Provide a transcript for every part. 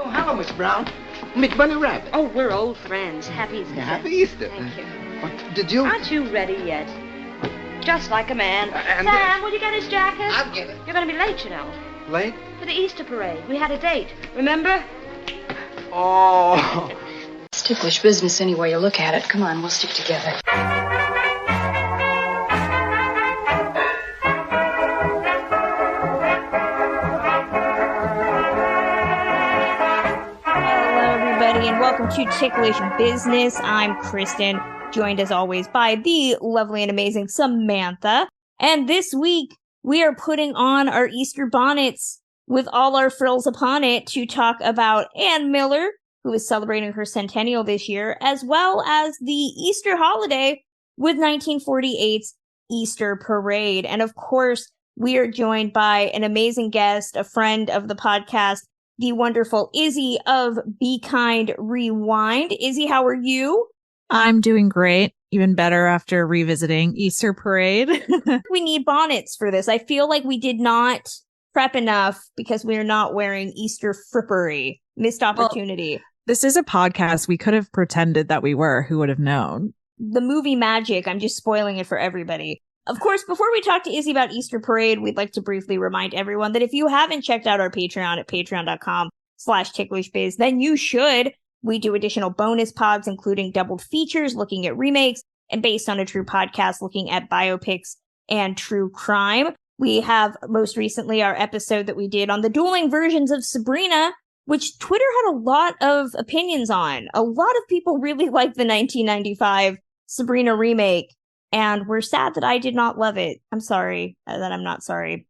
Oh, hello, Miss Brown. Miss Bunny Rabbit. Oh, we're old friends. Happy Easter. Yeah, happy Easter. Thank you. Did you? Aren't you ready yet? Just like a man. And Sam, will you get his jacket? I'll get it. You're going to be late, you know. Late? For the Easter parade. We had a date. Remember? Oh. It's ticklish business any way you look at it. Come on, we'll stick together. And welcome to Ticklish Business. I'm Kristen, joined as always by the lovely and amazing Samantha. And this week, we are putting on our Easter bonnets with all our frills upon it to talk about Ann Miller, who is celebrating her centennial this year, as well as the Easter holiday with 1948's Easter Parade. And of course, we are joined by an amazing guest, a friend of the podcast, the wonderful Izzy of Be Kind Rewind. Izzy, how are you? I'm doing great. Even better after revisiting Easter Parade. We need bonnets for this. I feel like we did not prep enough because we are not wearing Easter frippery. Missed opportunity. Well, this is a podcast. We could have pretended that we were. Who would have known? The movie magic. I'm just spoiling it for everybody. Of course, before we talk to Izzy about Easter Parade, we'd like to briefly remind everyone that if you haven't checked out our Patreon at patreon.com/ticklishbiz, then you should. We do additional bonus pods, including doubled features looking at remakes and based on a true podcast looking at biopics and true crime. We have most recently our episode that we did on the dueling versions of Sabrina, which Twitter had a lot of opinions on. A lot of people really liked the 1995 Sabrina remake. And we're sad that I did not love it. I'm sorry that I'm not sorry.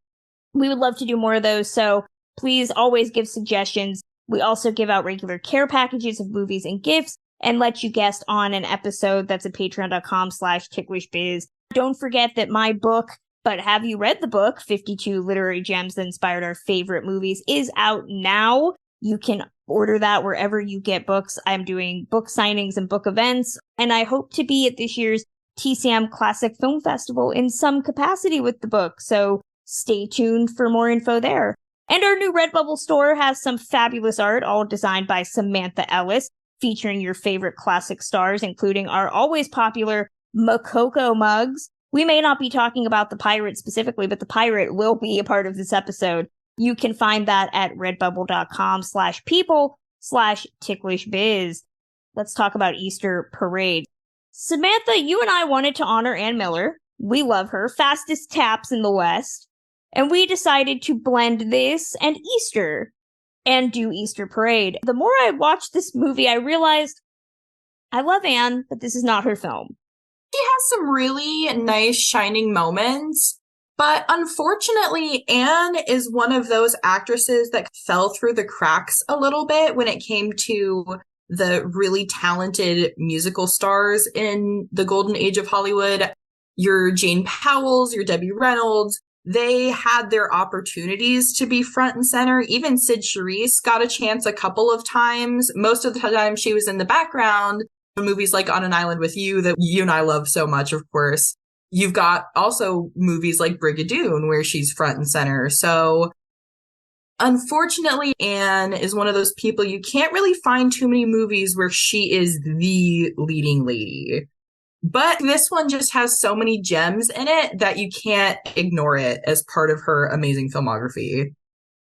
We would love to do more of those, so please always give suggestions. We also give out regular care packages of movies and gifts and let you guest on an episode. That's at patreon.com/ticklishbiz. Don't forget that my book, But Have You Read the Book? 52 Literary Gems That Inspired Our Favorite Movies is out now. You can order that wherever you get books. I'm doing book signings and book events, and I hope to be at this year's TCM Classic Film Festival in some capacity with the book, so stay tuned for more info there. And our new Redbubble store has some fabulous art, all designed by Samantha Ellis, featuring your favorite classic stars, including our always popular Makoko mugs. We may not be talking about the pirate specifically, but the pirate will be a part of this episode. You can find that at redbubble.com/people/ticklishbiz. Let's talk about Easter Parade. Samantha, you and I wanted to honor Ann Miller. We love her. Fastest taps in the West. And we decided to blend this and Easter and do Easter Parade. The more I watched this movie, I realized I love Ann, but this is not her film. She has some really nice shining moments, but unfortunately, Ann is one of those actresses that fell through the cracks a little bit when it came to the really talented musical stars in the golden age of Hollywood. Your Jane Powells, your Debbie Reynolds, they had their opportunities to be front and center. Even Sid Charisse got a chance a couple of times. Most of the time she was in the background. Movies like On an Island with You that you and I love so much, of course. You've got also movies like Brigadoon where she's front and center. So unfortunately, Ann is one of those people you can't really find too many movies where she is the leading lady. But this one just has so many gems in it that you can't ignore it as part of her amazing filmography.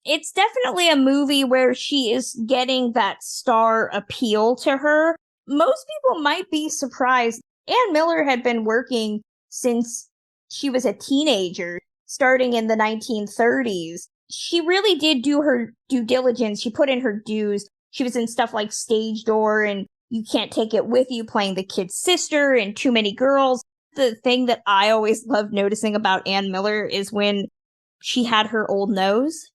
It's definitely a movie where she is getting that star appeal to her. Most people might be surprised. Ann Miller had been working since she was a teenager, starting in the 1930s. She really did do her due diligence. She put in her dues. She was in stuff like Stage Door and You Can't Take It With You, playing the kid's sister and Too Many Girls. The thing that I always loved noticing about Ann Miller is when she had her old nose.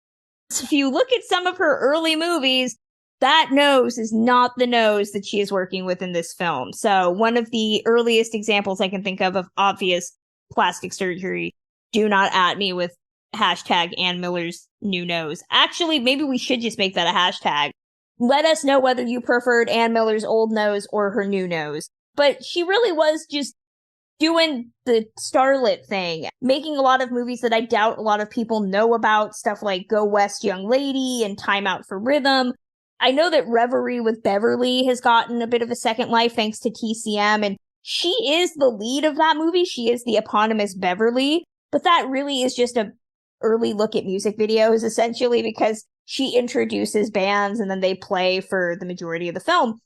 So if you look at some of her early movies, that nose is not the nose that she is working with in this film. So one of the earliest examples I can think of obvious plastic surgery, do not at me with hashtag Ann Miller's new nose. Actually, maybe we should just make that a hashtag. Let us know whether you preferred Ann Miller's old nose or her new nose. But she really was just doing the starlet thing, making a lot of movies that I doubt a lot of people know about, stuff like Go West Young Lady and Time Out for Rhythm. I know that Reverie with Beverly has gotten a bit of a second life thanks to TCM, and she is the lead of that movie. She is the eponymous Beverly, but that really is just a early look at music videos, essentially, because she introduces bands and then they play for the majority of the film.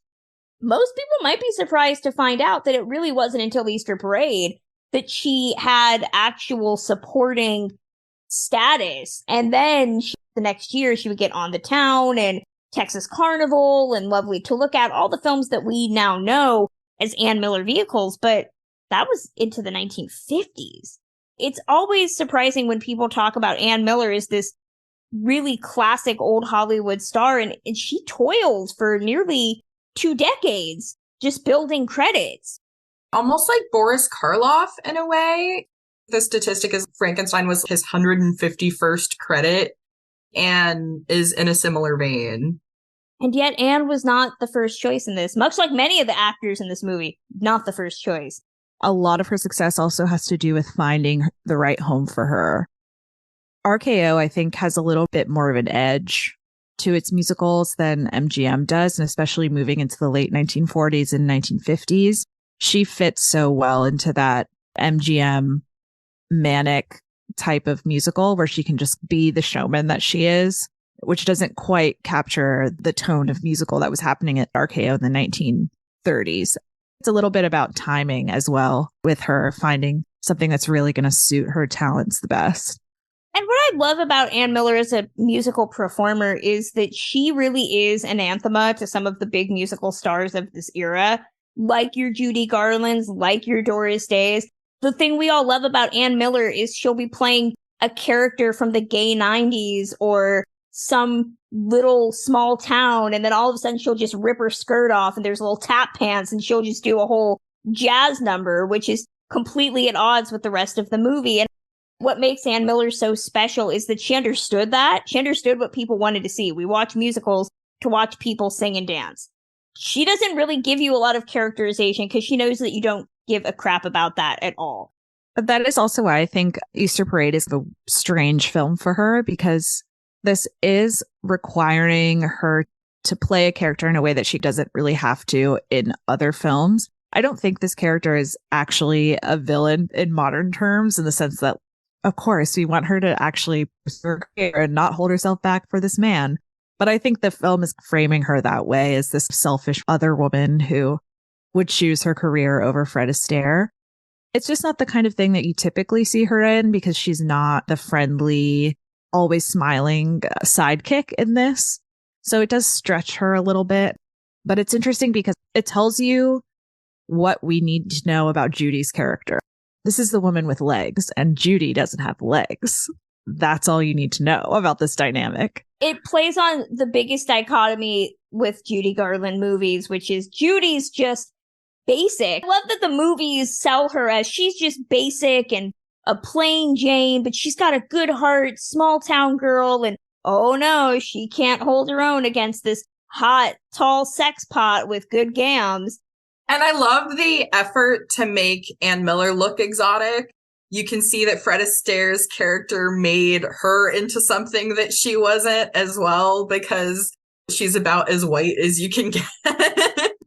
Most people might be surprised to find out that it really wasn't until Easter Parade that she had actual supporting status. And then the next year, she would get On the Town and Texas Carnival and Lovely to Look At, all the films that we now know as Ann Miller vehicles, but that was into the 1950s. It's always surprising when people talk about Ann Miller as this really classic old Hollywood star, and she toiled for nearly 2 decades just building credits. Almost like Boris Karloff in a way. The statistic is Frankenstein was his 151st credit and is in a similar vein. And yet Anne was not the first choice in this, much like many of the actors in this movie, not the first choice. A lot of her success also has to do with finding the right home for her. RKO, I think, has a little bit more of an edge to its musicals than MGM does, and especially moving into the late 1940s and 1950s. She fits so well into that MGM manic type of musical where she can just be the showman that she is, which doesn't quite capture the tone of musical that was happening at RKO in the 1930s. It's a little bit about timing as well, with her finding something that's really going to suit her talents the best. And what I love about Ann Miller as a musical performer is that she really is an anthema to some of the big musical stars of this era, like your Judy Garlands, like your Doris Days. The thing we all love about Ann Miller is she'll be playing a character from the gay 90s or some little small town, and then all of a sudden she'll just rip her skirt off and there's little tap pants and she'll just do a whole jazz number, which is completely at odds with the rest of the movie. And what makes Ann Miller so special is that she understood that. She understood what people wanted to see. We watch musicals to watch people sing and dance. She doesn't really give you a lot of characterization because she knows that you don't give a crap about that at all. But that is also why I think Easter Parade is a strange film for her, because this is requiring her to play a character in a way that she doesn't really have to in other films. I don't think this character is actually a villain in modern terms, in the sense that, of course, we want her to actually pursue her career and not hold herself back for this man. But I think the film is framing her that way, as this selfish other woman who would choose her career over Fred Astaire. It's just not the kind of thing that you typically see her in, because she's not the friendly, always smiling sidekick in this. So it does stretch her a little bit. But it's interesting because it tells you what we need to know about Judy's character. This is the woman with legs, and Judy doesn't have legs. That's all you need to know about this dynamic. It plays on the biggest dichotomy with Judy Garland movies, which is Judy's just basic. I love that the movies sell her as she's just basic and a plain Jane, but she's got a good heart, small town girl, and oh no, she can't hold her own against this hot, tall sex pot with good gams. And I love the effort to make Ann Miller look exotic. You can see that Fred Astaire's character made her into something that she wasn't as well, because she's about as white as you can get.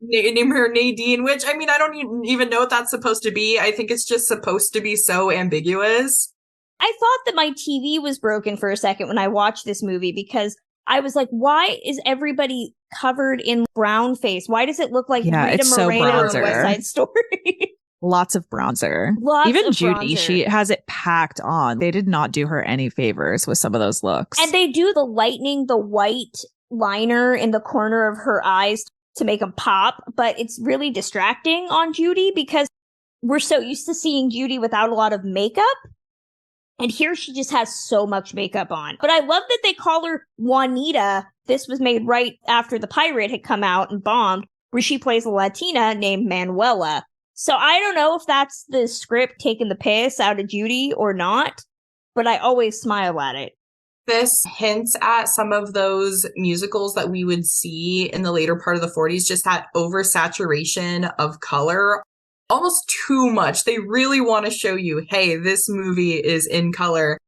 Name her Nadine, which, I mean, I don't even know what that's supposed to be. I think it's just supposed to be so ambiguous. I thought that my TV was broken for a second when I watched this movie, because I was like, why is everybody covered in brown face? Why does it look like Rita Moreno in West Side Story? Lots of bronzer. Even Judy, she has it packed on. They did not do her any favors with some of those looks. And they do the lightening, the white liner in the corner of her eyes to make them pop, but it's really distracting on Judy because we're so used to seeing Judy without a lot of makeup. And here she just has so much makeup on. But I love that they call her Juanita. This was made right after The Pirate had come out and bombed, where she plays a Latina named Manuela. So I don't know if that's the script taking the piss out of Judy or not, but I always smile at it. This hints at some of those musicals that we would see in the later part of the 40s, just that oversaturation of color. Almost too much. They really want to show you, hey, this movie is in color.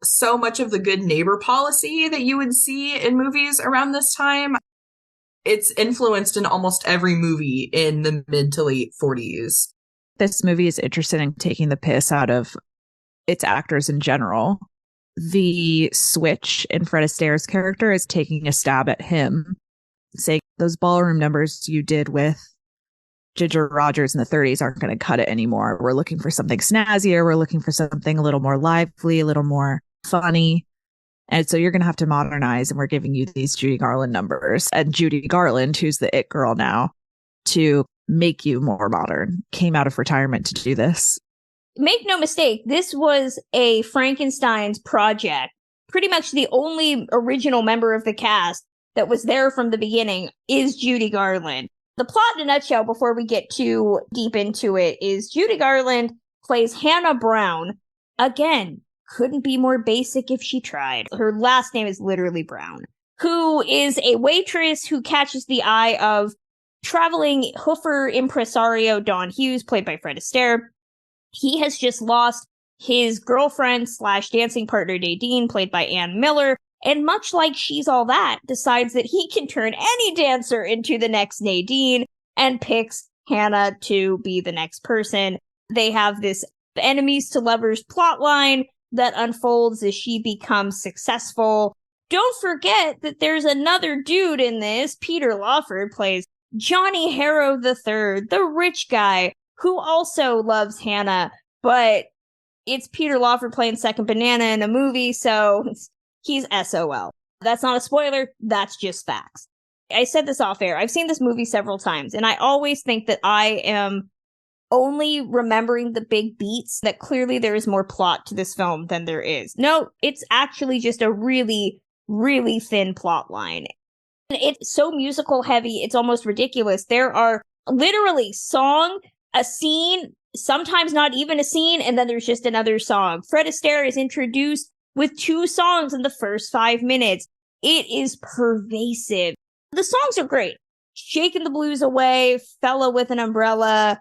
So much of the good neighbor policy that you would see in movies around this time, It's influenced in almost every movie in the mid to late 40s. This movie is interested in taking the piss out of its actors in general. The switch in Fred Astaire's character is taking a stab at him, saying those ballroom numbers you did with Ginger Rogers in the 30s aren't going to cut it anymore. We're looking for something snazzier. We're looking for something a little more lively, a little more funny. And so you're going to have to modernize, and we're giving you these Judy Garland numbers. And Judy Garland, who's the it girl now, to make you more modern, came out of retirement to do this. Make no mistake, this was a Frankenstein's project. Pretty much the only original member of the cast that was there from the beginning is Judy Garland. The plot in a nutshell, before we get too deep into it, is Judy Garland plays Hannah Brown. Again, couldn't be more basic if she tried. Her last name is literally Brown, who is a waitress who catches the eye of traveling hoofer impresario Don Hughes, played by Fred Astaire. He has just lost his girlfriend / dancing partner Nadine, played by Ann Miller, and much like She's All That, decides that he can turn any dancer into the next Nadine and picks Hannah to be the next person. They have this enemies to lovers plotline that unfolds as she becomes successful. Don't forget that there's another dude in this. Peter Lawford plays Johnny Harrow III, the rich guy who also loves Hannah, but it's Peter Lawford playing second banana in a movie, so he's SOL. That's not a spoiler, that's just facts. I said this off air. I've seen this movie several times, and I always think that I am only remembering the big beats, that clearly there is more plot to this film than there is. No, it's actually just a really, really thin plot line. It's so musical heavy, it's almost ridiculous. There are literally song, a scene, sometimes not even a scene, and then there's just another song. Fred Astaire is introduced with 2 songs in the first 5 minutes. It is pervasive. The songs are great. Shaking the Blues Away, Fella with an Umbrella,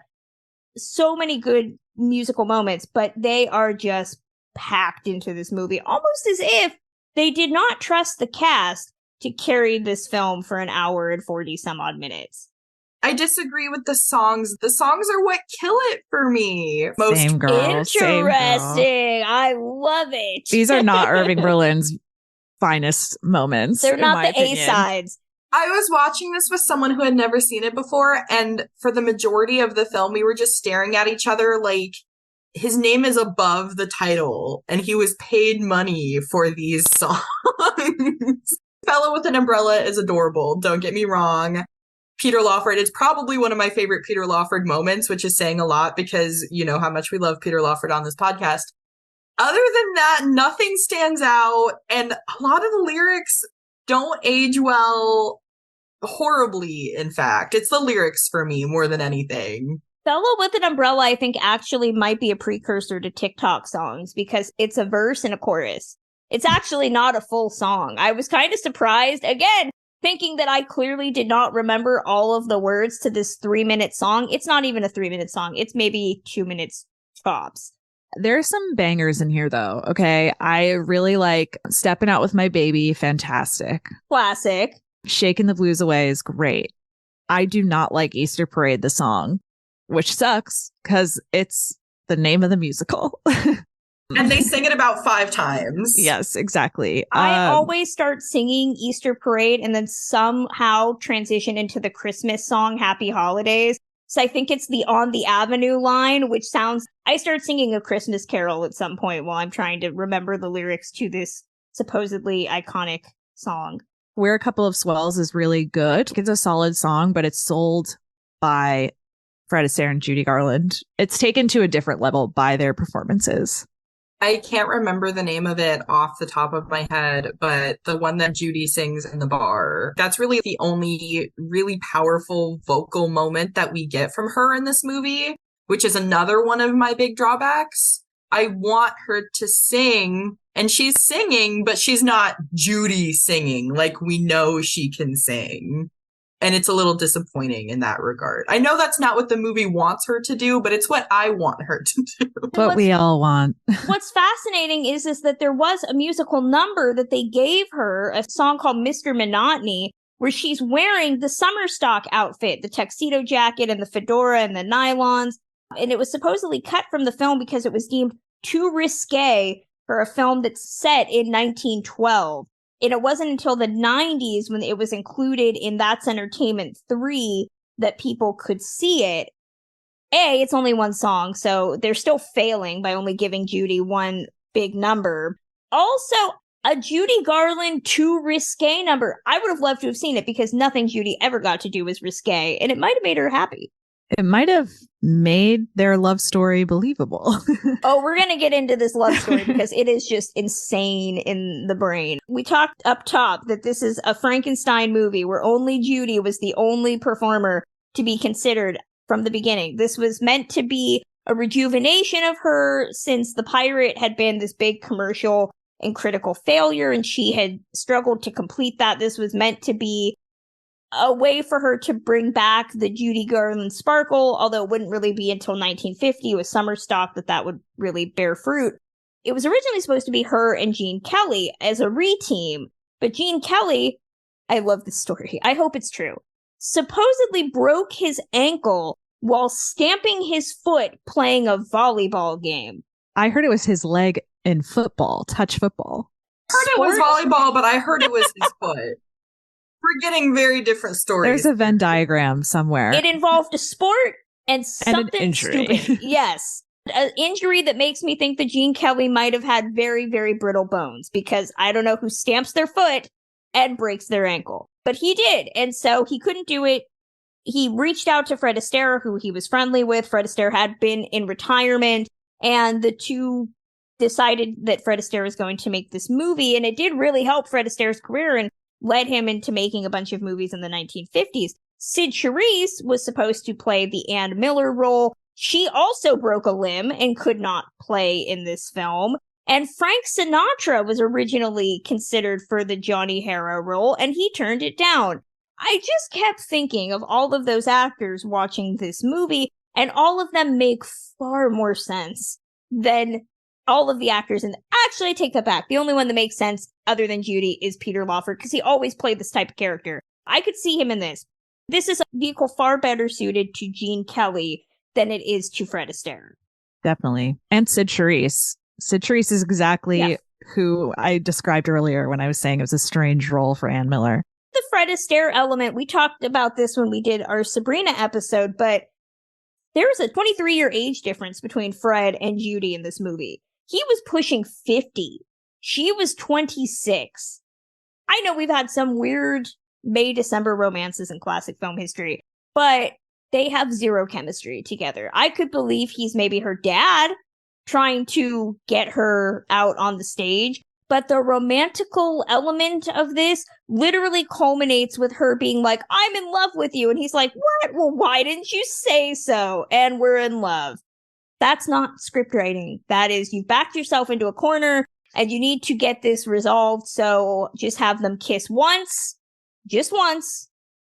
so many good musical moments, but they are just packed into this movie, almost as if they did not trust the cast to carry this film for an hour and 40 some odd minutes. I disagree with the songs. The songs are what kill it for me. Same girl. Interesting. I love it. These are not Irving Berlin's finest moments. They're not the opinion. A-sides. I was watching this with someone who had never seen it before, and for the majority of the film, we were just staring at each other like his name is above the title, and he was paid money for these songs. Fella with an Umbrella is adorable, don't get me wrong. Peter Lawford is probably one of my favorite Peter Lawford moments, which is saying a lot because you know how much we love Peter Lawford on this podcast. Other than that, nothing stands out, and a lot of the lyrics don't age well. Horribly, in fact. It's the lyrics for me more than anything. Fella with an Umbrella, I think, actually might be a precursor to TikTok songs because it's a verse and a chorus. It's actually not a full song. I was kind of surprised, again, thinking that I clearly did not remember all of the words to this 3-minute song. It's not even a 3-minute song. It's maybe 2 minutes tops. There's some bangers in here, though. Okay. I really like Stepping Out with My Baby. Fantastic. Classic. Shaking the Blues Away is great. I do not like Easter Parade, the song, which sucks because it's the name of the musical. And they sing it about 5 times. Yes, exactly. I always start singing Easter Parade and then somehow transition into the Christmas song, Happy Holidays. So I think it's the On the Avenue line, which sounds... I start singing A Christmas Carol at some point while I'm trying to remember the lyrics to this supposedly iconic song. We're a Couple of Swells is really good. It's a solid song, but it's sold by Fred Astaire and Judy Garland. It's taken to a different level by their performances. I can't remember the name of it off the top of my head, but the one that Judy sings in the bar, that's really the only really powerful vocal moment that we get from her in this movie, which is another one of my big drawbacks. I want her to sing, and she's singing, but she's not Judy singing like we know she can sing. And it's a little disappointing in that regard. I know that's not what the movie wants her to do, but it's what I want her to do. What we all want. What's fascinating is that there was a musical number that they gave her, a song called Mr. Monotony, where she's wearing the summer stock outfit, the tuxedo jacket and the fedora and the nylons. And it was supposedly cut from the film because it was deemed too risque for a film that's set in 1912. And it wasn't until the 90s when it was included in That's Entertainment 3 that people could see it. It's only one song, so they're still failing by only giving Judy one big number. Also, a Judy Garland too risque number. I would have loved to have seen it because nothing Judy ever got to do was risque, and it might have made her happy. It might have made their love story believable. Oh, we're going to get into this love story because it is just insane in the brain. We talked up top that this is a Frankenstein movie where only Judy was the only performer to be considered from the beginning. This was meant to be a rejuvenation of her since The Pirate had been this big commercial and critical failure, and she had struggled to complete that. This was meant to be a way for her to bring back the Judy Garland sparkle, although it wouldn't really be until 1950 with Summer Stock that would really bear fruit. It was originally supposed to be her and Gene Kelly as a re-team, but Gene Kelly, I love this story, I hope it's true, supposedly broke his ankle while stamping his foot playing a volleyball game. I heard it was his leg in football, touch football. I heard it was volleyball, but I heard it was his foot. We're getting very different stories. There's a Venn diagram somewhere. It involved a sport and something an injury. Stupid. Yes. An injury that makes me think that Gene Kelly might have had very, very brittle bones because I don't know who stamps their foot and breaks their ankle. But he did. And so he couldn't do it. He reached out to Fred Astaire, who he was friendly with. Fred Astaire had been in retirement, and the two decided that Fred Astaire was going to make this movie. And it did really help Fred Astaire's career and led him into making a bunch of movies in the 1950s. Sid Charisse was supposed to play the Ann Miller role. She also broke a limb and could not play in this film. And Frank Sinatra was originally considered for the Johnny Harrow role, and he turned it down. I just kept thinking of all of those actors watching this movie, and all of them make far more sense than all of the actors. And actually, I take that back. The only one that makes sense other than Judy is Peter Lawford, because he always played this type of character. I could see him in this. This is a vehicle far better suited to Gene Kelly than it is to Fred Astaire. Definitely. And Sid Charisse. Sid Charisse is exactly who I described earlier when I was saying it was a strange role for Ann Miller. The Fred Astaire element, we talked about this when we did our Sabrina episode, but there's a 23-year age difference between Fred and Judy in this movie. He was pushing 50. She was 26. I know we've had some weird May-December romances in classic film history, but they have zero chemistry together. I could believe he's maybe her dad trying to get her out on the stage, but the romantical element of this literally culminates with her being like, I'm in love with you. And he's like, what? Well, why didn't you say so? And we're in love. That's not script writing. That is, you've backed yourself into a corner and you need to get this resolved. So just have them kiss once, just once,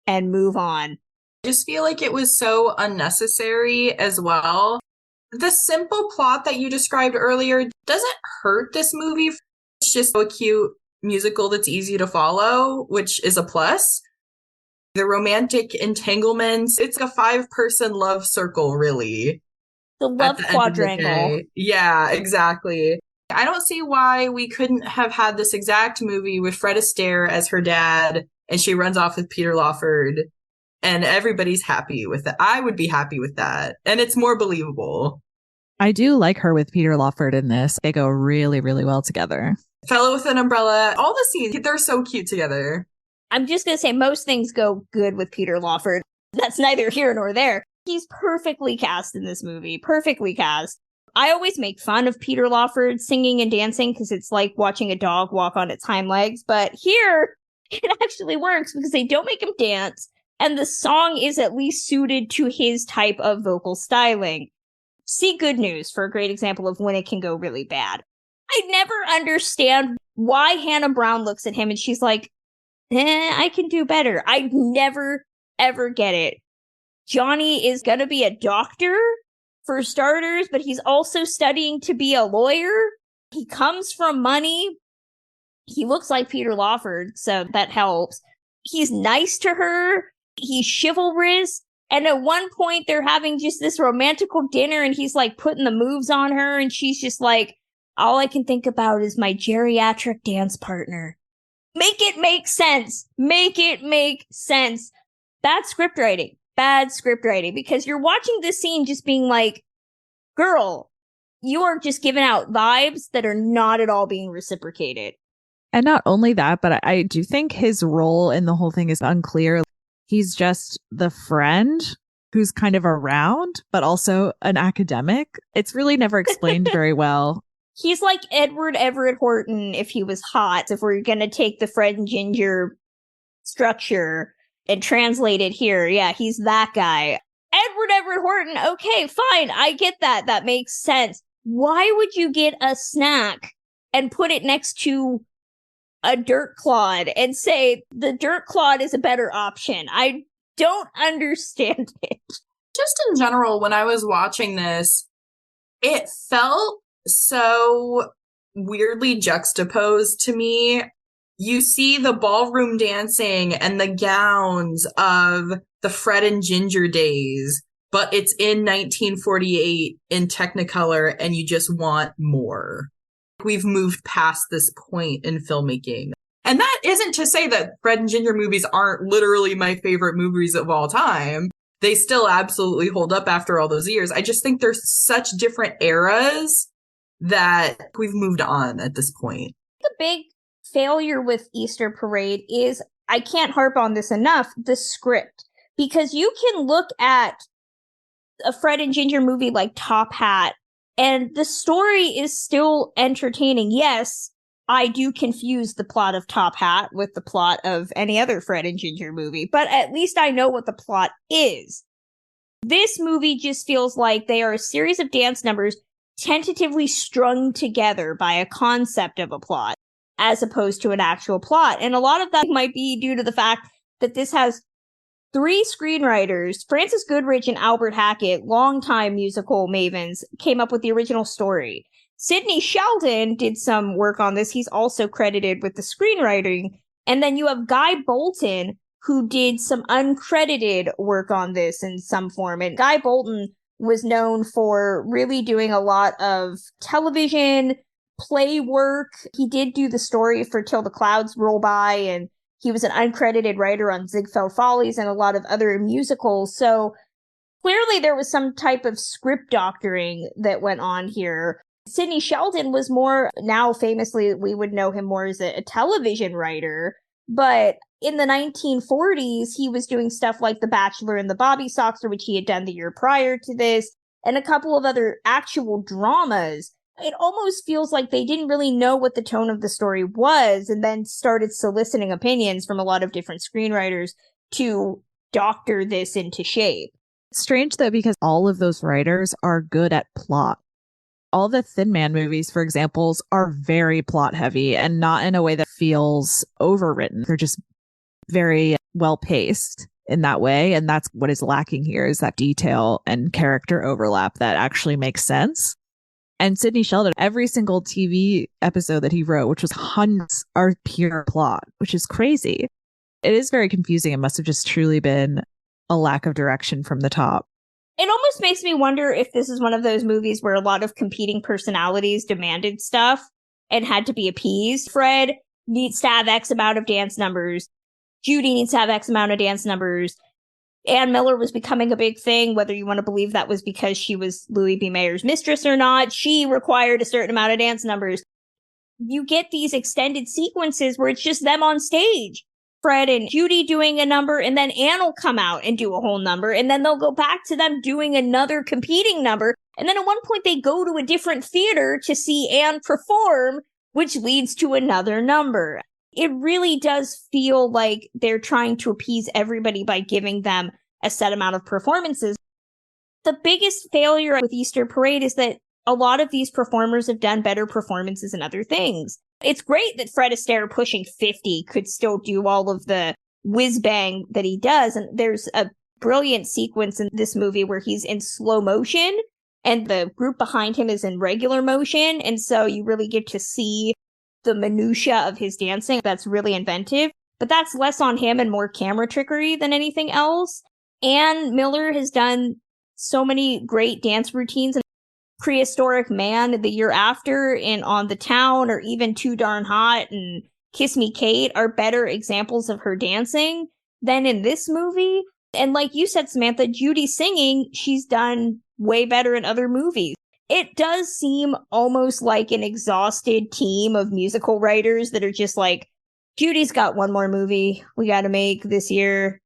and move on. I just feel like it was so unnecessary as well. The simple plot that you described earlier doesn't hurt this movie. It's just a cute musical that's easy to follow, which is a plus. The romantic entanglements, it's a 5-person love circle, really. The love quadrangle. Yeah, exactly. I don't see why we couldn't have had this exact movie with Fred Astaire as her dad, and she runs off with Peter Lawford, and everybody's happy with it. I would be happy with that, and it's more believable. I do like her with Peter Lawford in this. They go really, really well together. Fellow with an umbrella, all the scenes, they're so cute together. I'm just going to say most things go good with Peter Lawford. That's neither here nor there. He's perfectly cast in this movie. Perfectly cast. I always make fun of Peter Lawford singing and dancing because it's like watching a dog walk on its hind legs. But here, it actually works because they don't make him dance. And the song is at least suited to his type of vocal styling. See Good News for a great example of when it can go really bad. I never understand why Hannah Brown looks at him and she's like, I can do better. I never, ever get it. Johnny is going to be a doctor, for starters, but he's also studying to be a lawyer. He comes from money. He looks like Peter Lawford, so that helps. He's nice to her. He's chivalrous. And at one point, they're having just this romantical dinner, and he's like putting the moves on her, and she's just like, all I can think about is my geriatric dance partner. Make it make sense. Make it make sense. Bad script writing. Bad script writing. Because you're watching this scene just being like, girl, you are just giving out vibes that are not at all being reciprocated. And not only that, but I do think his role in the whole thing is unclear. He's just the friend who's kind of around, but also an academic. It's really never explained very well. He's like Edward Everett Horton if he was hot, if we're going to take the Fred and Ginger structure and translate it here. Yeah, he's that guy. Edward Everett Horton, okay, fine, I get that. That makes sense. Why would you get a snack and put it next to a dirt clod and say the dirt clod is a better option? I don't understand it. Just in general, when I was watching this, it felt so weirdly juxtaposed to me. You see the ballroom dancing and the gowns of the Fred and Ginger days, but it's in 1948 in Technicolor, and you just want more. We've moved past this point in filmmaking. And that isn't to say that Fred and Ginger movies aren't literally my favorite movies of all time. They still absolutely hold up after all those years. I just think there's such different eras that we've moved on at this point. The big failure with Easter Parade is, I can't harp on this enough, the script. Because you can look at a Fred and Ginger movie like Top Hat, and the story is still entertaining. Yes, I do confuse the plot of Top Hat with the plot of any other Fred and Ginger movie, but at least I know what the plot is. This movie just feels like they are a series of dance numbers tentatively strung together by a concept of a plot, as opposed to an actual plot. And a lot of that might be due to the fact that this has 3 screenwriters, Francis Goodrich and Albert Hackett, longtime musical mavens, came up with the original story. Sidney Sheldon did some work on this. He's also credited with the screenwriting. And then you have Guy Bolton, who did some uncredited work on this in some form. And Guy Bolton was known for really doing a lot of television, play work. He did do the story for Till the Clouds Roll By, and he was an uncredited writer on Ziegfeld Follies and a lot of other musicals. So clearly there was some type of script doctoring that went on here. Sidney Sheldon was more, now famously, we would know him more as a television writer. But in the 1940s, he was doing stuff like The Bachelor and the Bobby Soxer, which he had done the year prior to this, and a couple of other actual dramas. It almost feels like they didn't really know what the tone of the story was, and then started soliciting opinions from a lot of different screenwriters to doctor this into shape. It's strange, though, because all of those writers are good at plot. All the Thin Man movies, for example, are very plot heavy and not in a way that feels overwritten. They're just very well paced in that way. And that's what is lacking here, is that detail and character overlap that actually makes sense. And Sidney Sheldon, every single TV episode that he wrote, which was hundreds, are pure plot, which is crazy. It is very confusing. It must have just truly been a lack of direction from the top. It almost makes me wonder if this is one of those movies where a lot of competing personalities demanded stuff and had to be appeased. Fred needs to have X amount of dance numbers. Judy needs to have X amount of dance numbers. Ann Miller was becoming a big thing, whether you want to believe that was because she was Louis B. Mayer's mistress or not. She required a certain amount of dance numbers. You get these extended sequences where it's just them on stage. Fred and Judy doing a number, and then Ann will come out and do a whole number, and then they'll go back to them doing another competing number, and then at one point they go to a different theater to see Ann perform, which leads to another number. It really does feel like they're trying to appease everybody by giving them a set amount of performances. The biggest failure with Easter Parade is that a lot of these performers have done better performances in other things. It's great that Fred Astaire, pushing 50, could still do all of the whiz-bang that he does. And there's a brilliant sequence in this movie where he's in slow motion and the group behind him is in regular motion. And so you really get to see the minutia of his dancing. That's really inventive. but that's less on him and more camera trickery than anything else. And Miller has done so many great dance routines. And Prehistoric Man the year after and On the Town, or even Too Darn Hot and Kiss Me Kate are better examples of her dancing than in this movie. And like you said, Samantha, Judy singing, she's done way better in other movies. It does seem almost like an exhausted team of musical writers that are just like, Judy's got one more movie we got to make this year.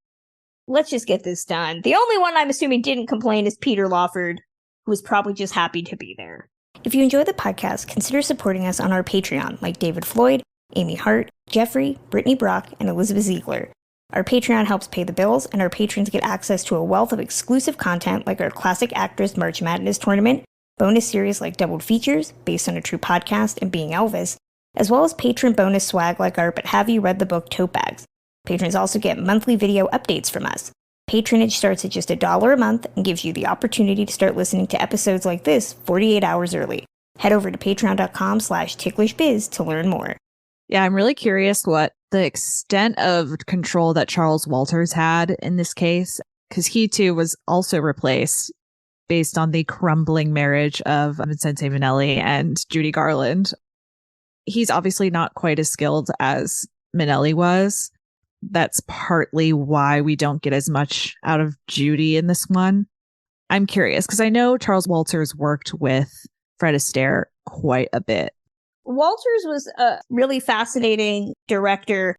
Let's just get this done. The only one I'm assuming didn't complain is Peter Lawford, who was probably just happy to be there. If you enjoy the podcast, consider supporting us on our Patreon, like David Floyd, Amy Hart, Jeffrey, Brittany Brock, and Elizabeth Ziegler. Our Patreon helps pay the bills, and our patrons get access to a wealth of exclusive content like our Classic Actors March Madness tournament, bonus series like Doubled Features, based on a true podcast, and Being Elvis, as well as patron bonus swag like our But Have You Read the Book tote bags. Patrons also get monthly video updates from us. Patronage starts at just $1 a month and gives you the opportunity to start listening to episodes like this 48 hours early. Head over to patreon.com/ticklishbiz to learn more. Yeah, I'm really curious what the extent of control that Charles Walters had in this case, because he too was also replaced based on the crumbling marriage of Vincente Minnelli and Judy Garland. He's obviously not quite as skilled as Minnelli was. That's partly why we don't get as much out of Judy in this one. I'm curious because I know Charles Walters worked with Fred Astaire quite a bit. Walters was a really fascinating director.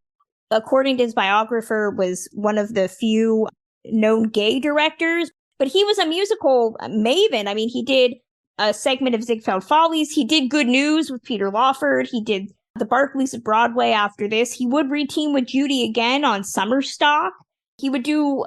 According to his biographer, was one of the few known gay directors, but he was a musical maven. I mean, he did a segment of Ziegfeld Follies. He did Good News with Peter Lawford. He did the Barclays of Broadway after this. He would reteam with Judy again on Summer Stock. He would do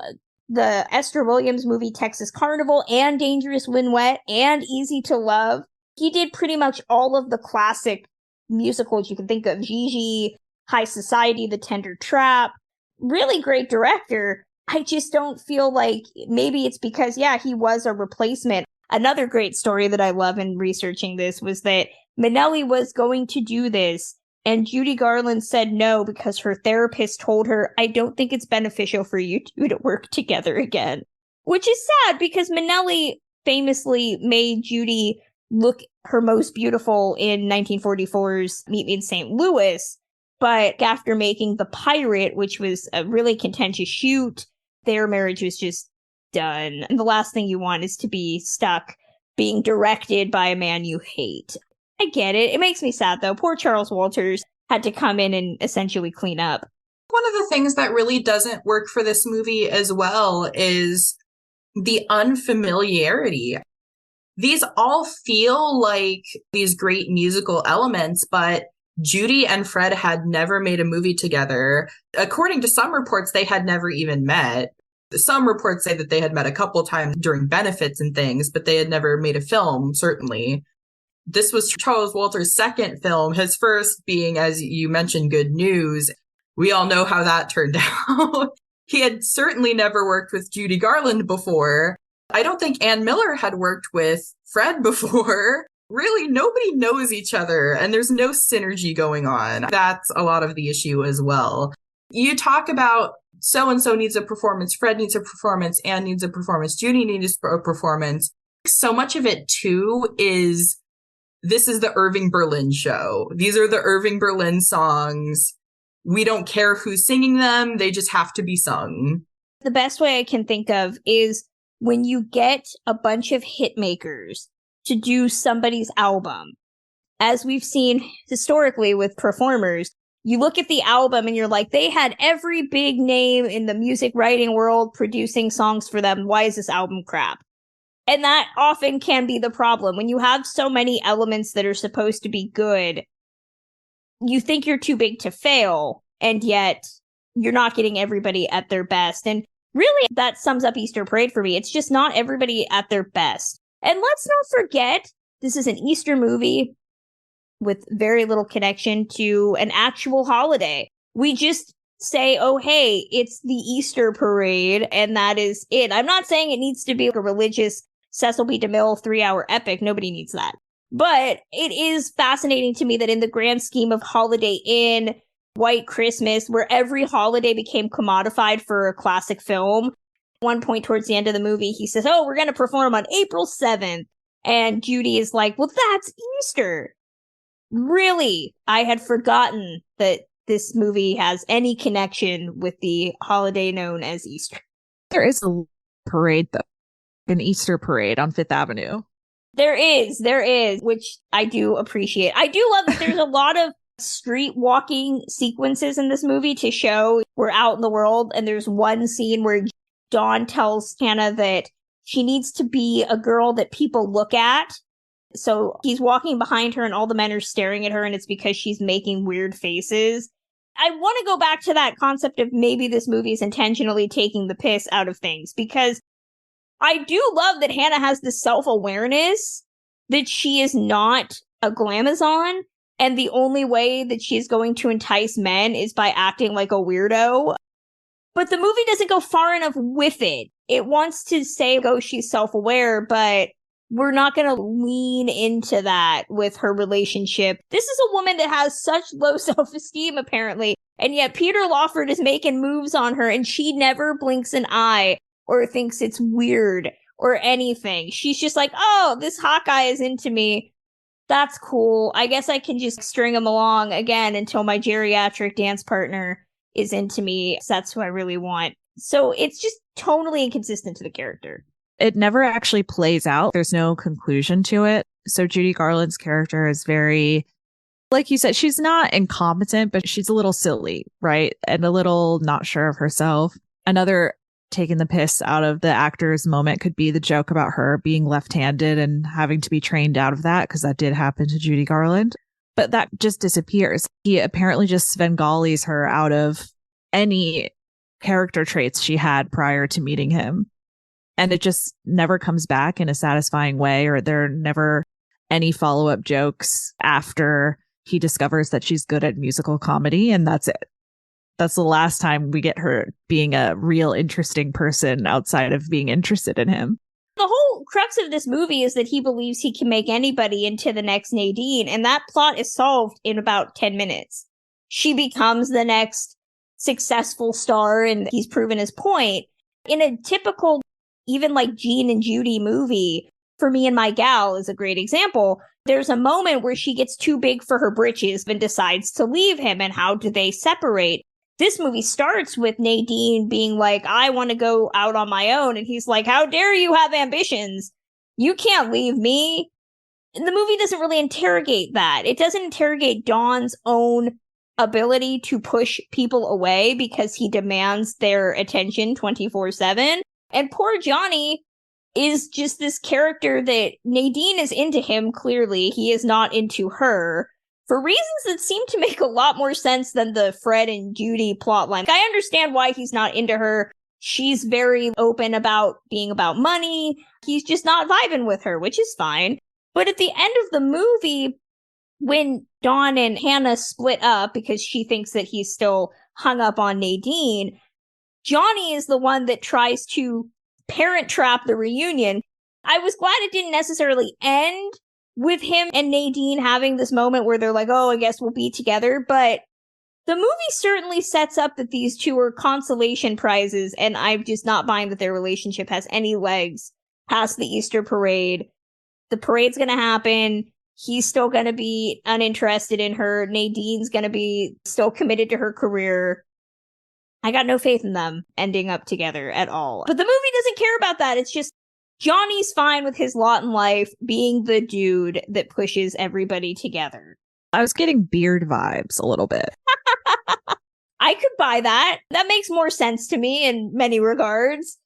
the Esther Williams movie Texas Carnival and Dangerous When Wet and Easy to Love. He did pretty much all of the classic musicals you can think of. Gigi, High Society, The Tender Trap. Really great director. I just don't feel like, maybe it's because, yeah, he was a replacement. Another great story that I love in researching this was that Minnelli was going to do this, and Judy Garland said no because her therapist told her, I don't think it's beneficial for you two to work together again. Which is sad because Minnelli famously made Judy look her most beautiful in 1944's Meet Me in St. Louis. But after making The Pirate, which was a really contentious shoot, their marriage was just done. And the last thing you want is to be stuck being directed by a man you hate. I get it. It makes me sad, though. Poor Charles Walters had to come in and essentially clean up. One of the things that really doesn't work for this movie as well is the unfamiliarity. These all feel like these great musical elements, but Judy and Fred had never made a movie together. According to some reports, they had never even met. Some reports say that they had met a couple times during benefits and things, but they had never made a film, certainly. This was Charles Walters' second film, his first being, as you mentioned, Good News. We all know how that turned out. He had certainly never worked with Judy Garland before. I don't think Ann Miller had worked with Fred before. Really, nobody knows each other, and there's no synergy going on. That's a lot of the issue as well. You talk about so-and-so needs a performance, Fred needs a performance, Ann needs a performance, Judy needs a performance. So much of it, too, is this is the Irving Berlin show. These are the Irving Berlin songs. We don't care who's singing them. They just have to be sung. The best way I can think of is when you get a bunch of hit makers to do somebody's album. As we've seen historically with performers, you look at the album and you're like, they had every big name in the music writing world producing songs for them. Why is this album crap? And that often can be the problem. When you have so many elements that are supposed to be good, you think you're too big to fail, and yet you're not getting everybody at their best. And really, that sums up Easter Parade for me. It's just not everybody at their best. And let's not forget, this is an Easter movie with very little connection to an actual holiday. We just say, oh, hey, it's the Easter Parade, and that is it. I'm not saying it needs to be like a religious Cecil B. DeMille 3-hour epic. Nobody needs that. But it is fascinating to me that in the grand scheme of Holiday Inn, White Christmas, where every holiday became commodified for a classic film. One point towards the end of the movie, he says, "Oh, we're going to perform on April 7th." And Judy is like, "Well, that's Easter." Really, I had forgotten that this movie has any connection with the holiday known as Easter. There is a parade, though, an Easter parade on Fifth Avenue. There is, which I do appreciate. I do love that there's a lot of street walking sequences in this movie to show we're out in the world. And there's one scene where Dawn tells Hannah that she needs to be a girl that people look at. So he's walking behind her and all the men are staring at her, and it's because she's making weird faces. I want to go back to that concept of maybe this movie is intentionally taking the piss out of things, because I do love that Hannah has this self-awareness that she is not a glamazon, and the only way that she's going to entice men is by acting like a weirdo. But the movie doesn't go far enough with it. It wants to say, oh, she's self-aware, but we're not going to lean into that with her relationship. This is a woman that has such low self-esteem, apparently, and yet Peter Lawford is making moves on her, and she never blinks an eye or thinks it's weird or anything. She's just like, oh, this hot guy is into me. That's cool. I guess I can just string him along again until my geriatric dance partner is into me. So that's who I really want. So it's just tonally inconsistent to the character. It never actually plays out. There's no conclusion to it. So Judy Garland's character is very, like you said, she's not incompetent, but she's a little silly, right? And a little not sure of herself. Another taking the piss out of the actor's moment could be the joke about her being left-handed and having to be trained out of that, because that did happen to Judy Garland. But that just disappears. He apparently just Svengali's her out of any character traits she had prior to meeting him. And it just never comes back in a satisfying way, or there are never any follow-up jokes after he discovers that she's good at musical comedy, and that's it. That's the last time we get her being a real interesting person outside of being interested in him. The whole crux of this movie is that he believes he can make anybody into the next Nadine, and that plot is solved in about 10 minutes. She becomes the next successful star, and he's proven his point. In a typical, even like Gene and Judy movie, For Me and My Gal is a great example. There's a moment where she gets too big for her britches and decides to leave him, and how do they separate? This movie starts with Nadine being like, I want to go out on my own. And he's like, how dare you have ambitions? You can't leave me. And the movie doesn't really interrogate that. It doesn't interrogate Dawn's own ability to push people away because he demands their attention 24/7. And poor Johnny is just this character that Nadine is into him, clearly. He is not into her, for reasons that seem to make a lot more sense than the Fred and Judy plotline. I understand why he's not into her. She's very open about being about money. He's just not vibing with her, which is fine. But at the end of the movie, when Dawn and Hannah split up because she thinks that he's still hung up on Nadine, Johnny is the one that tries to parent trap the reunion. I was glad it didn't necessarily end with him and Nadine having this moment where they're like, oh, I guess we'll be together. But the movie certainly sets up that these two are consolation prizes, and I'm just not buying that their relationship has any legs past the Easter parade. The parade's going to happen. He's still going to be uninterested in her. Nadine's going to be still committed to her career. I got no faith in them ending up together at all. But the movie doesn't care about that. It's just Johnny's fine with his lot in life being the dude that pushes everybody together. I was getting Beard vibes a little bit. I could buy that. That makes more sense to me in many regards.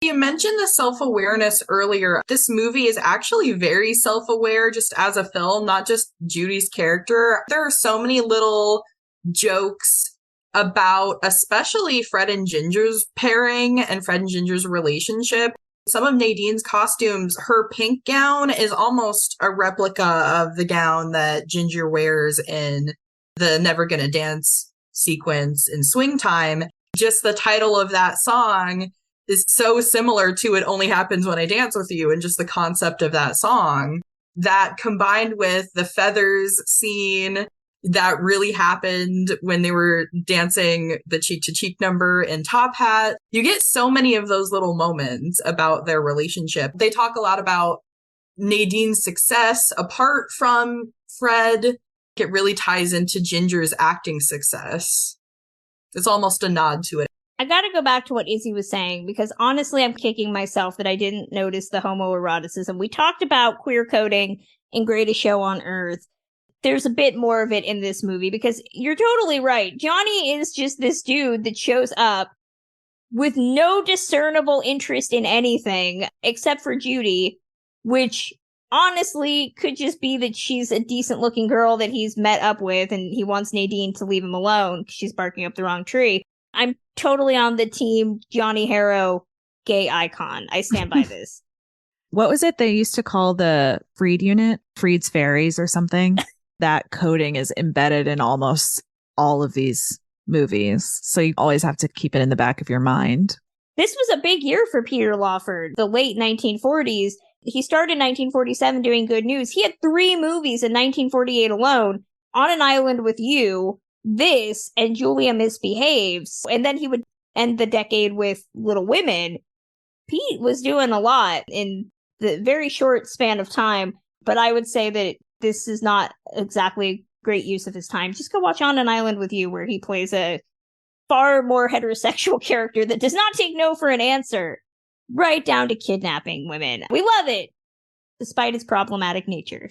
You mentioned the self-awareness earlier. This movie is actually very self-aware just as a film, not just Judy's character. There are so many little jokes about especially Fred and Ginger's pairing and Fred and Ginger's relationship. Some of Nadine's costumes, her pink gown is almost a replica of the gown that Ginger wears in the Never Gonna Dance sequence in Swing Time. Just the title of that song is so similar to It Only Happens When I Dance With You, and just the concept of that song. That combined with the feathers scene that really happened when they were dancing the cheek to cheek number in Top Hat. You get so many of those little moments about their relationship. They talk a lot about Nadine's success apart from Fred. It really ties into Ginger's acting success. It's almost a nod to it. I gotta go back to what Izzy was saying, because honestly, I'm kicking myself that I didn't notice the homoeroticism. We talked about queer coding in Greatest Show on Earth. There's a bit more of it in this movie, because you're totally right. Johnny is just this dude that shows up with no discernible interest in anything except for Judy, which honestly could just be that she's a decent looking girl that he's met up with and he wants Nadine to leave him alone because she's barking up the wrong tree. I'm totally on the team Johnny Harrow gay icon. I stand by this. What was it they used to call the Freed unit? Freed's Fairies or something? That coding is embedded in almost all of these movies. So you always have to keep it in the back of your mind. This was a big year for Peter Lawford, the late 1940s. He started in 1947 doing Good News. He had 3 movies in 1948 alone. On an Island with You, this, and Julia Misbehaves. And then he would end the decade with Little Women. Pete was doing a lot in the very short span of time. But I would say that this is not exactly great use of his time. Just go watch On an Island with You, where he plays a far more heterosexual character that does not take no for an answer. Right down to kidnapping women. We love it, despite its problematic nature.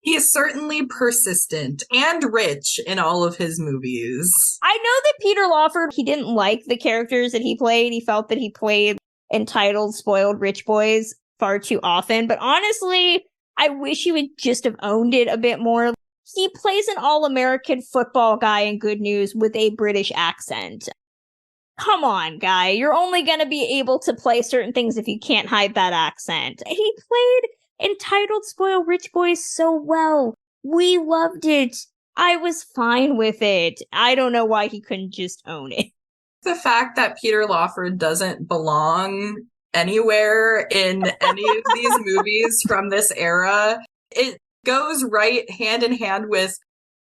He is certainly persistent and rich in all of his movies. I know that Peter Lawford, he didn't like the characters that he played. He felt that he played entitled, spoiled rich boys far too often. But honestly, I wish he would just have owned it a bit more. He plays an all-American football guy in Good News with a British accent. Come on, guy. You're only going to be able to play certain things if you can't hide that accent. He played entitled spoiled rich boys so well. We loved it. I was fine with it. I don't know why he couldn't just own it. The fact that Peter Lawford doesn't belong anywhere in any of these movies from this era, it goes right hand in hand with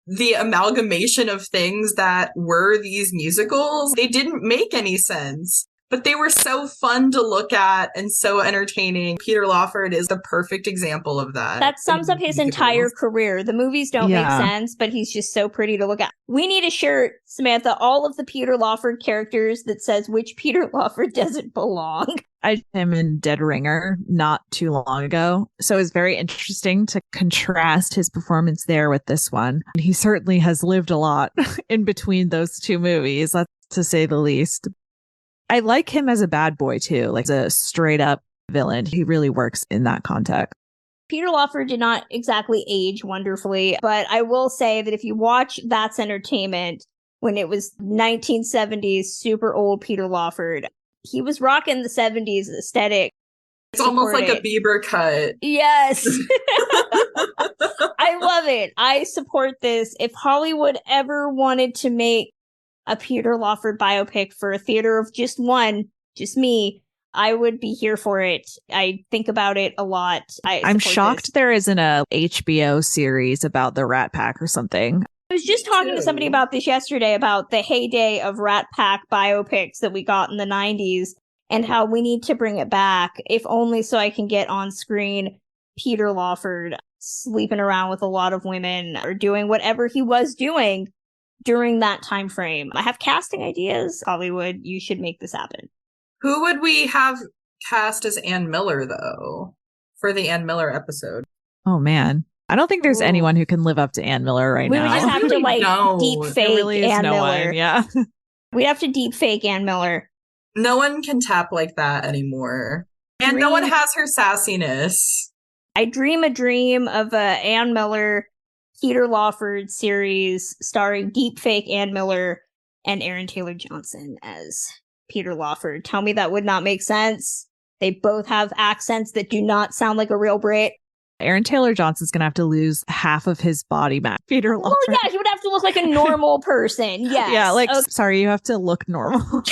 the amalgamation of things that were these musicals. They didn't make any sense, but they were so fun to look at and so entertaining. Peter Lawford is the perfect example of that. That sums up his entire career. The movies don't make sense, but he's just so pretty to look at. We need a shirt, Samantha, all of the Peter Lawford characters that says which Peter Lawford doesn't belong. I did him in Dead Ringer not too long ago. So it's very interesting to contrast his performance there with this one. He certainly has lived a lot in between those 2 movies, that's to say the least. I like him as a bad boy too, like a straight up villain. He really works in that context. Peter Lawford did not exactly age wonderfully, but I will say that if you watch That's Entertainment, when it was 1970s, super old Peter Lawford, he was rocking the 70s aesthetic. It's almost like a Bieber cut. Yes. I love it. I support this. If Hollywood ever wanted to make a Peter Lawford biopic for a theater of just one, just me, I would be here for it. I think about it a lot. I'm shocked there isn't a HBO series about the Rat Pack or something. I was just talking to somebody about this yesterday, about the heyday of Rat Pack biopics that we got in the 90s and how we need to bring it back, if only so I can get on screen Peter Lawford sleeping around with a lot of women or doing whatever he was doing during that time frame. I have casting ideas. Hollywood, you should make this happen. Who would we have cast as Ann Miller, though, for the Ann Miller episode? Oh, man. I don't think there's anyone who can live up to Ann Miller right now. We would just have to, like, deep fake Ann Miller. Yeah. We'd have to deep fake Ann Miller. No one can tap like that anymore. And no one has her sassiness. I dream a dream of a Ann Miller, Peter Lawford series starring deepfake Ann Miller and Aaron Taylor Johnson as Peter Lawford. Tell me that would not make sense. They both have accents that do not sound like a real Brit. Aaron Taylor Johnson's going to have to lose half of his body mass. Peter Lawford. Well, yeah, he would have to look like a normal person. Yes. Yeah, like, okay. Sorry, you have to look normal.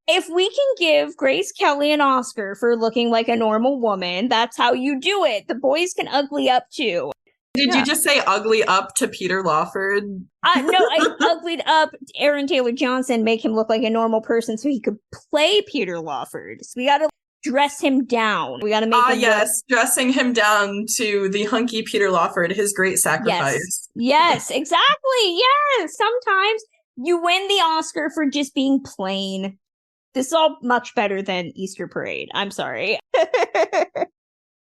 If we can give Grace Kelly an Oscar for looking like a normal woman, that's how you do it. The boys can ugly up too. Did you just say ugly up to Peter Lawford? No, I uglied up Aaron Taylor Johnson, make him look like a normal person so he could play Peter Lawford. So we got to dress him down. We got to make him dressing him down to the hunky Peter Lawford, his great sacrifice. Yes, exactly. Yes. Sometimes you win the Oscar for just being plain. This is all much better than Easter Parade. I'm sorry.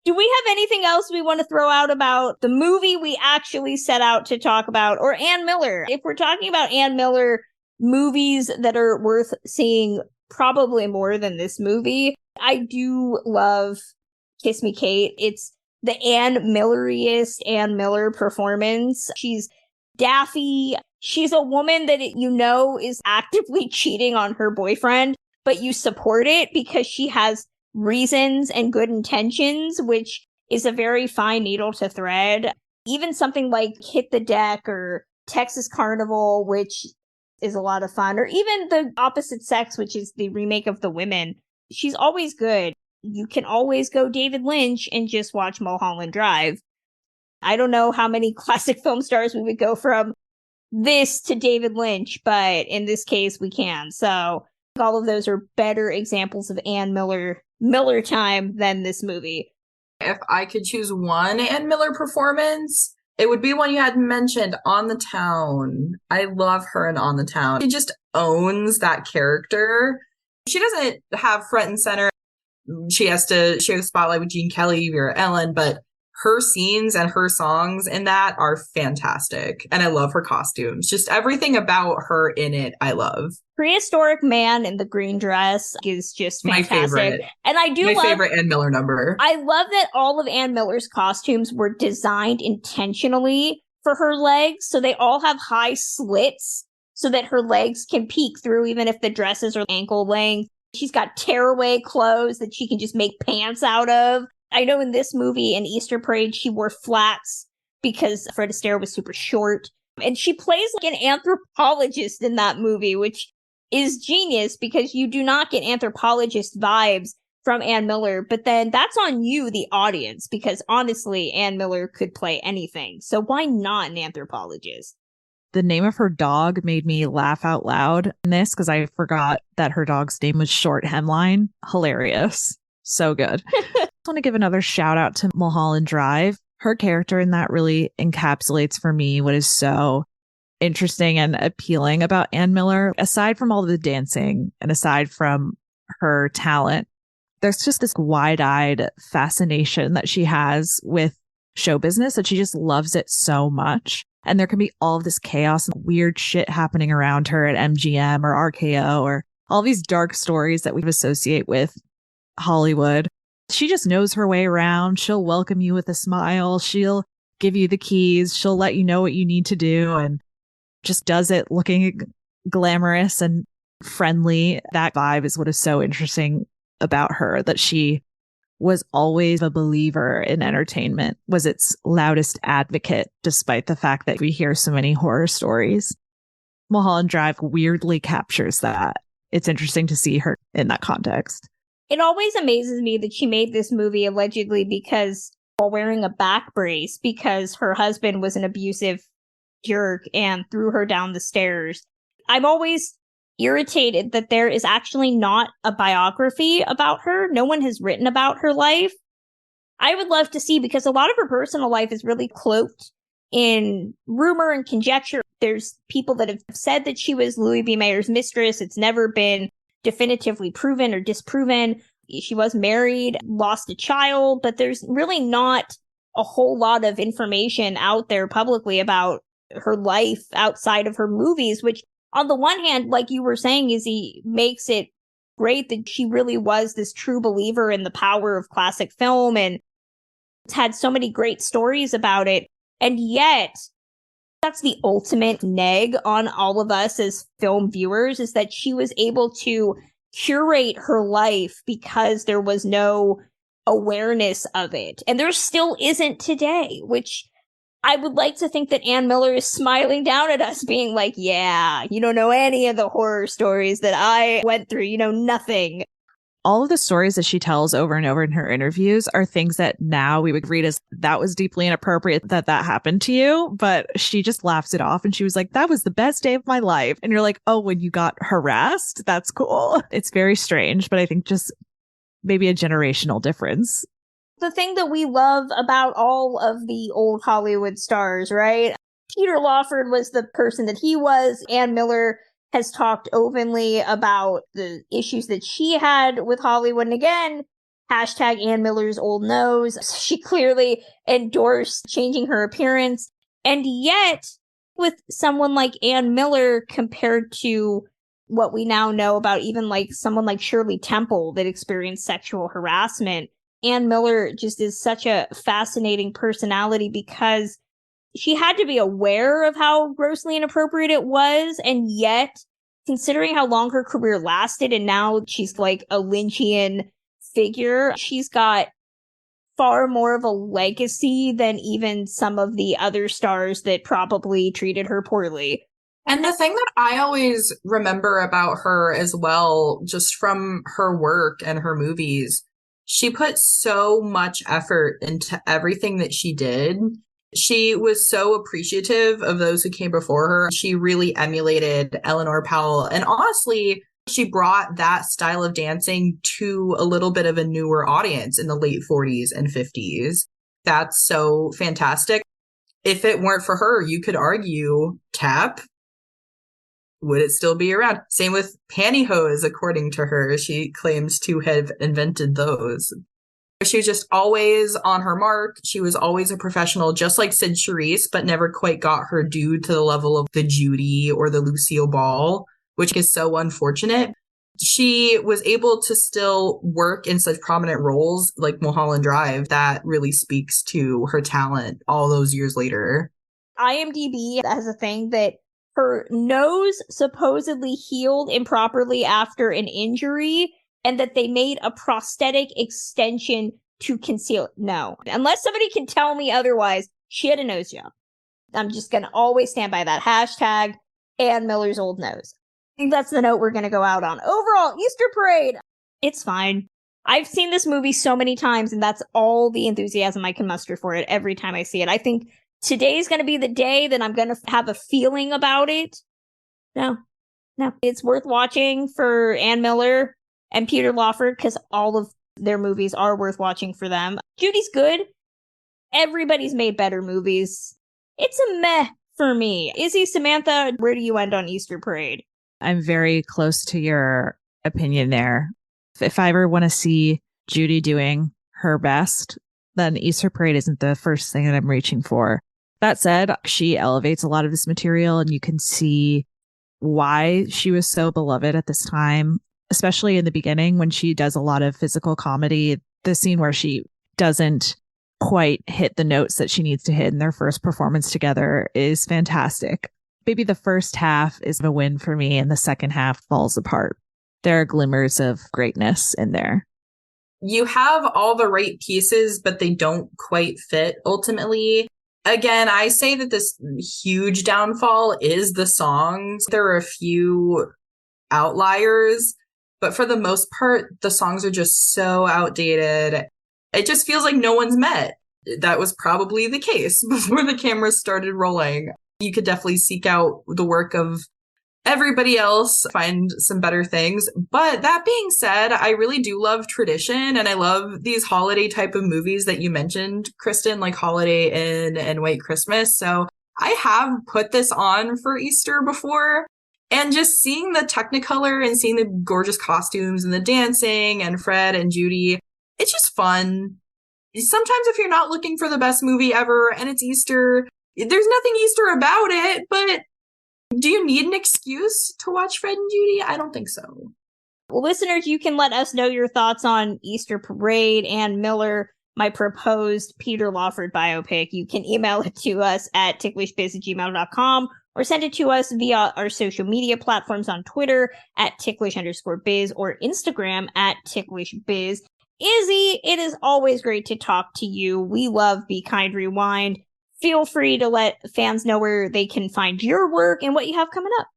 Do we have anything else we want to throw out about the movie we actually set out to talk about, or Ann Miller? If we're talking about Ann Miller movies that are worth seeing probably more than this movie, I do love Kiss Me Kate. It's the Ann Milleriest Ann Miller performance. She's daffy. She's a woman that is actively cheating on her boyfriend, but you support it because she has reasons and good intentions, which is a very fine needle to thread. Even something like Hit the Deck or Texas Carnival, which is a lot of fun, or even The Opposite Sex, which is the remake of The Women. She's always good. You can always go David Lynch and just watch Mulholland Drive. I don't know how many classic film stars we would go from this to David Lynch, but in this case we can. So all of those are better examples of Ann Miller time than this movie. If I could choose one Ann Miller performance, it would be one you had mentioned, On the Town. I love her in On the Town. She just owns that character. She doesn't have front and center. She has to share the spotlight with Gene Kelly, Vera Ellen, but her scenes and her songs in that are fantastic. And I love her costumes. Just everything about her in it, I love. Prehistoric Man in the green dress is just fantastic. My favorite. And I do love my favorite Ann Miller number. I love that all of Ann Miller's costumes were designed intentionally for her legs. So they all have high slits so that her legs can peek through even if the dresses are ankle length. She's got tearaway clothes that she can just make pants out of. I know in this movie, in Easter Parade, she wore flats because Fred Astaire was super short. And she plays like an anthropologist in that movie, which is genius because you do not get anthropologist vibes from Ann Miller. But then that's on you, the audience, because honestly, Ann Miller could play anything. So why not an anthropologist? The name of her dog made me laugh out loud in this because I forgot that her dog's name was Short Hemline. Hilarious. So good. I want to give another shout out to Mulholland Drive. Her character in that really encapsulates for me what is so interesting and appealing about Ann Miller. Aside from all the dancing and aside from her talent, there's just this wide-eyed fascination that she has with show business that she just loves it so much. And there can be all of this chaos and weird shit happening around her at MGM or RKO or all these dark stories that we associate with Hollywood. She just knows her way around. She'll welcome you with a smile. She'll give you the keys. She'll let you know what you need to do and just does it looking glamorous and friendly. That vibe is what is so interesting about her, that she was always a believer in entertainment, was its loudest advocate, despite the fact that we hear so many horror stories. Mulholland Drive weirdly captures that. It's interesting to see her in that context. It always amazes me that she made this movie allegedly because while wearing a back brace because her husband was an abusive jerk and threw her down the stairs. I'm always irritated that there is actually not a biography about her. No one has written about her life. I would love to see, because a lot of her personal life is really cloaked in rumor and conjecture. There's people that have said that she was Louis B. Mayer's mistress. It's never been definitively proven or disproven. She was married, lost a child, but there's really not a whole lot of information out there publicly about her life outside of her movies, which on the one hand, like you were saying, Izzy, makes it great that she really was this true believer in the power of classic film and had so many great stories about it. And yet, that's the ultimate neg on all of us as film viewers, is that she was able to curate her life because there was no awareness of it. And there still isn't today, which I would like to think that Ann Miller is smiling down at us, being like, yeah, you don't know any of the horror stories that I went through. You know nothing. all of the stories that she tells over and over in her interviews are things that now we would read as that was deeply inappropriate that happened to you. But she just laughs it off. And she was like, that was the best day of my life. And you're like, oh, when you got harassed? That's cool. It's very strange, but I think just maybe a generational difference. The thing that we love about all of the old Hollywood stars, right? Peter Lawford was the person that he was. Ann Miller has talked openly about the issues that she had with Hollywood. And again, hashtag Ann Miller's old nose. She clearly endorsed changing her appearance. And yet, with someone like Ann Miller compared to what we now know about even like someone like Shirley Temple that experienced sexual harassment, Ann Miller just is such a fascinating personality because she had to be aware of how grossly inappropriate it was. And yet, considering how long her career lasted, and now she's like a Lynchian figure, she's got far more of a legacy than even some of the other stars that probably treated her poorly. And the thing that I always remember about her as well, just from her work and her movies, she put so much effort into everything that she did. She was so appreciative of those who came before her. She really emulated Eleanor Powell. And honestly, she brought that style of dancing to a little bit of a newer audience in the late 40s and 50s. That's so fantastic. If it weren't for her, you could argue tap. Would it still be around? Same with pantyhose, according to her. She claims to have invented those. She was just always on her mark. She was always a professional, just like Sid Charisse, but never quite got her due to the level of the Judy or the Lucille Ball, which is so unfortunate. She was able to still work in such prominent roles like Mulholland Drive. That really speaks to her talent all those years later. IMDb has a thing that her nose supposedly healed improperly after an injury, and that they made a prosthetic extension to conceal it. No. Unless somebody can tell me otherwise, she had a nose job. I'm just going to always stand by that. Hashtag Ann Miller's old nose. I think that's the note we're going to go out on. Overall, Easter Parade. It's fine. I've seen this movie so many times, and that's all the enthusiasm I can muster for it every time I see it. I think today's going to be the day that I'm going to have a feeling about it. No. It's worth watching for Ann Miller and Peter Lawford, because all of their movies are worth watching for them. Judy's good. Everybody's made better movies. It's a meh for me. Izzy, Samantha, where do you end on Easter Parade? I'm very close to your opinion there. If I ever want to see Judy doing her best, then Easter Parade isn't the first thing that I'm reaching for. That said, she elevates a lot of this material, and you can see why she was so beloved at this time. Especially in the beginning when she does a lot of physical comedy, the scene where she doesn't quite hit the notes that she needs to hit in their first performance together is fantastic. Maybe the first half is a win for me and the second half falls apart. There are glimmers of greatness in there. You have all the right pieces, but they don't quite fit ultimately. Again, I say that this huge downfall is the songs. There are a few outliers, but for the most part, the songs are just so outdated. It just feels like no one's met. That was probably the case before the cameras started rolling. You could definitely seek out the work of everybody else, find some better things. But that being said, I really do love tradition, and I love these holiday type of movies that you mentioned, Kristen, like Holiday Inn and White Christmas. So I have put this on for Easter before. And just seeing the Technicolor and seeing the gorgeous costumes and the dancing and Fred and Judy, it's just fun. Sometimes if you're not looking for the best movie ever and it's Easter, there's nothing Easter about it, but do you need an excuse to watch Fred and Judy? I don't think so. Well, listeners, you can let us know your thoughts on Easter Parade, Ann Miller, my proposed Peter Lawford biopic. You can email it to us at ticklishbiz@gmail.com. or send it to us via our social media platforms on Twitter at ticklish_biz or Instagram at ticklishbiz. Izzy, it is always great to talk to you. We love Be Kind Rewind. Feel free to let fans know where they can find your work and what you have coming up.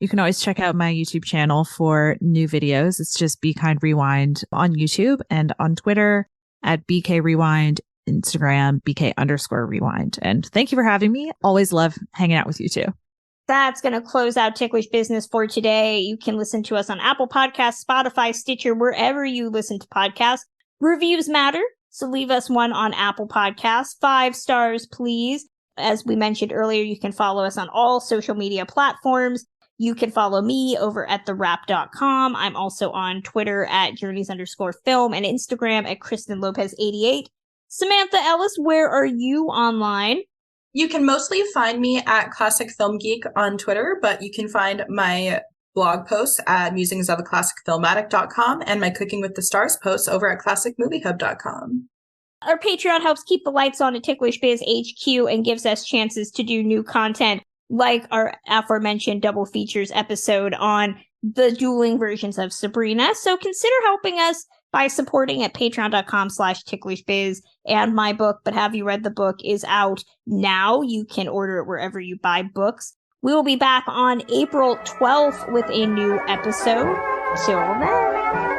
You can always check out my YouTube channel for new videos. It's just Be Kind Rewind on YouTube and on Twitter at BK Rewind, Instagram, BK_Rewind. And thank you for having me. Always love hanging out with you too. That's going to close out Ticklish Business for today. You can listen to us on Apple Podcasts, Spotify, Stitcher, wherever you listen to podcasts. Reviews matter, so leave us one on Apple Podcasts. 5 stars, please. As we mentioned earlier, you can follow us on all social media platforms. You can follow me over at thewrap.com. I'm also on Twitter at journeys_film and Instagram at Kristen Lopez88. Samantha Ellis, where are you online? You can mostly find me at Classic Film Geek on Twitter, but you can find my blog posts at musingsofaClassicFilmaddict.com and my Cooking with the Stars posts over at ClassicMovieHub.com. Our Patreon helps keep the lights on at Ticklish Biz HQ and gives us chances to do new content, like our aforementioned double features episode on the dueling versions of Sabrina. So consider helping us by supporting at patreon.com/ticklishbiz. And my book, But Have You Read the Book, is out now. You can order it wherever you buy books. We will be back on April 12th with a new episode. Till then.